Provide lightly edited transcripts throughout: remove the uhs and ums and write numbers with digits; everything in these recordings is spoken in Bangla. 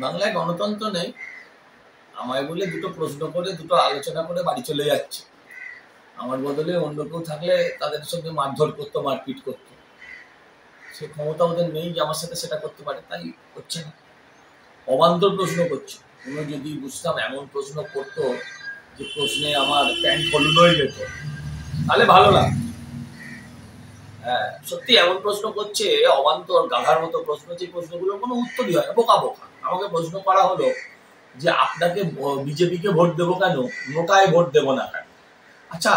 বাংলায় গণতন্ত্র নেই আমায় বলে দুটো প্রশ্ন করে দুটো আলোচনা করে বাড়ি চলে যাচ্ছে। আমার বদলে অন্য কেউ থাকলে তাদের সঙ্গে মারধর করতো, মারপিট করতো। সে ক্ষমতা ওদের নেই যে আমার সাথে সেটা করতে পারে, তাই হচ্ছে না। অবান্তর প্রশ্ন করছে। কোনো যদি বুঝতাম এমন প্রশ্ন করতো যে প্রশ্নে আমার প্যান্ট হলুদ হয়ে যেত, তাহলে ভালো লাগতো। হ্যাঁ, সত্যি এমন প্রশ্ন করছে, অবান্তর গাধার মতো প্রশ্ন, যে প্রশ্নগুলোর কোনো উত্তরই হয় না, বোকা বোকা। আমাকে প্রশ্ন করা হলো যে আপনাকে বিজেপিকে ভোট দেবো কেন, নোটায় ভোট দেবো না কেন। আচ্ছা,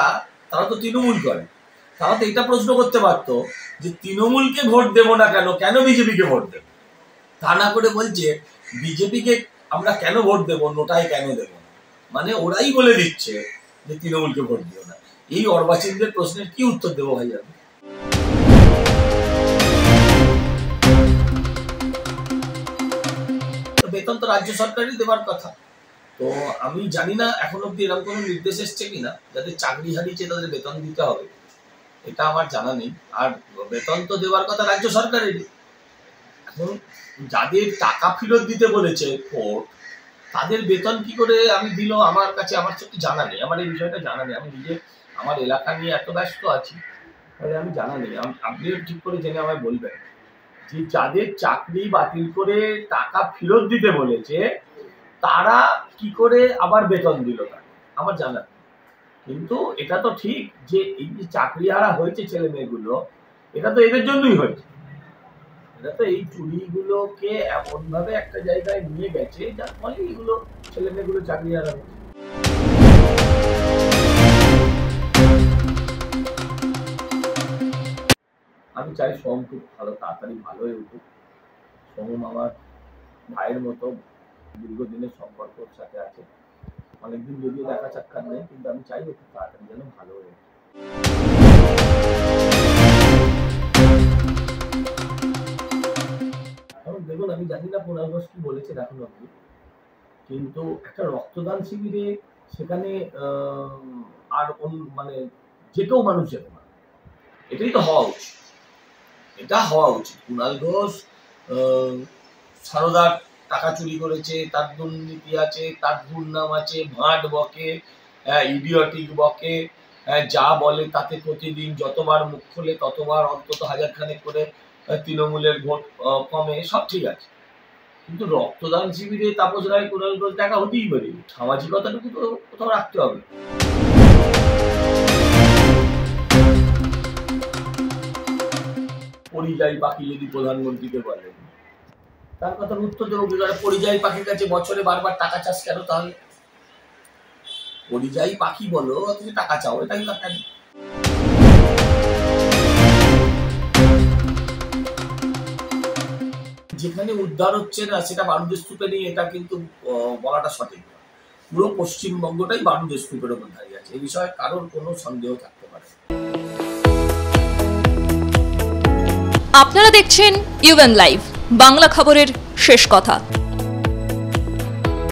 তারা তো তৃণমূল করে, তারা তো এটা প্রশ্ন করতে পারতো যে তৃণমূলকে ভোট দেবো না কেন, কেন বিজেপিকে ভোট দেবো। তা না করে বলছে বিজেপিকে আমরা কেন ভোট দেবো, নোটায় কেন দেবো না। মানে ওরাই বলে দিচ্ছে যে তৃণমূলকে ভোট দিও না। এই অর্বাচীনদের প্রশ্নের কি উত্তর দেবো ভাই আমি? বেতন তো রাজ্য সরকারই দেওয়ার কথা। তো আমি জানি না এখন অব্দি এরকম কোনো নির্দেশ এসছে কিনা, যাদের চাকরি হারিয়েছে তাদের বেতন দিতে হবে, এটা আমার জানা নেই। আর বেতন তো দেওয়ার কথা রাজ্য সরকারেরই। এখন যাদের টাকা ফেরত দিতে বলেছে কোর্ট, তাদের বেতন কি করে আমি দিল আমার কাছে, আমার সত্যি জানা নেই। আমার এই বিষয়টা জানা নেই। আমি নিজে আমার এলাকা নিয়ে এত ব্যস্ত আছি, তাহলে আমি জানা নেই। আপনিও ঠিক করে জেনে আমায় বলবেন যে যাদের চাকরি বাতিল করে টাকা ফেরত দিতে বলেছে তারা কি করে আবার বেতন দিল, আমার জানা। কিন্তু এটা তো ঠিক যে এই যে চাকরি হারা হয়েছে ছেলে মেয়েগুলো, এটা তো এদের জন্যই হয়েছে। এটা তো এই চুরিগুলোকে এমন ভাবে একটা জায়গায় নিয়ে গেছে যার ফলে এইগুলো ছেলে মেয়েগুলো চাকরি হারা হয়েছে। আমি চাই সোম খুব ভালো তাড়াতাড়ি ভালো হয়ে উঠুক। সোম আমার ভাইয়ের মতো, দীর্ঘদিনের সম্পর্ক ওর সাথে আছে, অনেকদিন যদিও দেখা সাক্ষাৎ নেই, কিন্তু আমি চাই ও খুব তাড়াতাড়ি যেন ভালো হয়ে ওঠে। এখন দেখুন, আমি জানি না 15 আগস্ট কি বলেছে এখন অব্দি, কিন্তু একটা রক্তদান শিবিরে সেখানে আর মানে যে কেউ মানুষ যেতে পারে, এটাই তো হওয়া উচিত। এটা হওয়া উচিত। কুণাল ঘোষ সারদার টাকা চুরি করেছে, তার দুর্নীতি আছে, তার দুর্নাম আছে, ভাঁট বকে, ইডিয়টিক বকে, যা বলে তাতে প্রতিদিন যতবার মুখ খোলে ততবার অন্তত 1000 খানেক করে তৃণমূলের ভোট কমে, সব ঠিক আছে। কিন্তু রক্তদান শিবিরে তাপস রায়, কুণাল ঘোষ দেখা হতেই পারে। সামাজিকতাটুকু তো কোথাও রাখতে হবে। পরিযায়ী পাখি যদি প্রধানমন্ত্রীকে বলেন, তার কথার উত্তর দেবো কি করে? পরিযায়ী পাখির কাছে বছরে বারবার টাকা চাস কেন? তাহলে পরিযায়ী পাখি বলো, তুমি টাকা চাও, এটাই তো কেন? যেখানে উদ্ধার হচ্ছে না সেটা বারুদের স্তূপে নেই, এটা কিন্তু বলাটা সঠিক না। পুরো পশ্চিমবঙ্গটাই বারুদের স্তূপের ওপর দাঁড়িয়ে আছে, এই বিষয়ে কারোর কোনো সন্দেহ থাকতে পারে। আপনারা দেখছেন ইউএন লাইভ, বাংলা খবরের শেষ কথা।